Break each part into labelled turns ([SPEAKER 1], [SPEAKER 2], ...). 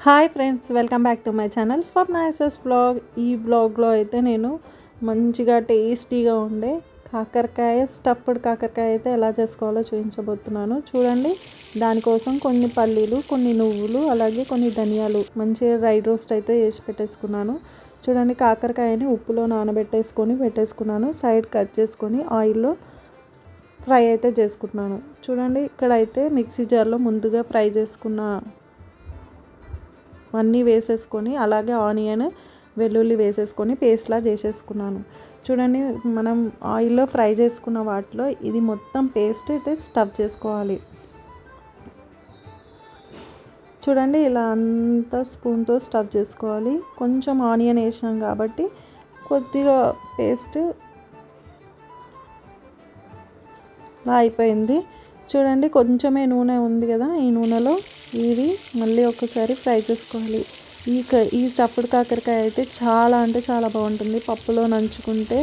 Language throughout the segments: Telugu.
[SPEAKER 1] Hi friends, welcome back to my channel Swapna SS vlog. ఈ వ్లాగ్లో అయితే నేను మంచిగా టేస్టీగా ఉండే స్టఫ్డ్ కాకరకాయ అయితే ఎలా చేసుకోవాలో చూపించబోతున్నాను. చూడండి, దానికోసం కొన్ని పల్లీలు, కొన్ని నువ్వులు, అలాగే కొన్ని ధనియాలు మంచిగా డ్రై రోస్ట్ అయితే వేసి పెట్టేసుకున్నాను. చూడండి, కాకరకాయని ఉప్పులో పెట్టేసుకున్నాను. సైడ్ కట్ చేసుకొని ఆయిల్లో ఫ్రై అయితే చేసుకుంటున్నాను. చూడండి, ఇక్కడైతే మిక్సీ జార్లో ముందుగా ఫ్రై చేసుకున్న అన్నీ వేసేసుకొని, అలాగే ఆనియన్, వెల్లుల్లి వేసేసుకొని పేస్ట్లా చేసేసుకున్నాను. చూడండి, మనం ఆయిల్లో ఫ్రై చేసుకున్న వాటిలో ఇది మొత్తం పేస్ట్ అయితే స్టఫ్ చేసుకోవాలి. చూడండి, ఇలా అంతా స్పూన్తో స్టఫ్ చేసుకోవాలి. కొంచెం ఆనియన్ వేసినాం కాబట్టి కొద్దిగా పేస్ట్ అయిపోయింది. చూడండి, కొంచెమే నూనె ఉంది కదా, ఈ నూనెలో ఇది మళ్ళీ ఒకసారి ఫ్రై చేసుకోవాలి. ఈ స్టఫ్డ్ కాకరకాయ అయితే చాలా అంటే చాలా బాగుంటుంది. పప్పులో నంచుకుంటే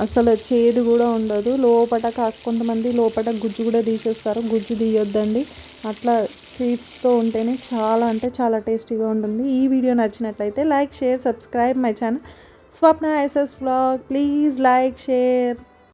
[SPEAKER 1] అసలు చేదు కూడా ఉండదు. కొంతమంది లోపల గుజ్జు కూడా తీసేస్తారు. గుజ్జు తీయొద్దండి. అట్లా సీడ్స్తో ఉంటేనే చాలా అంటే చాలా టేస్టీగా ఉంటుంది. ఈ వీడియో నచ్చినట్లయితే like, share, subscribe my channel Swapna SS vlog. Please like, share.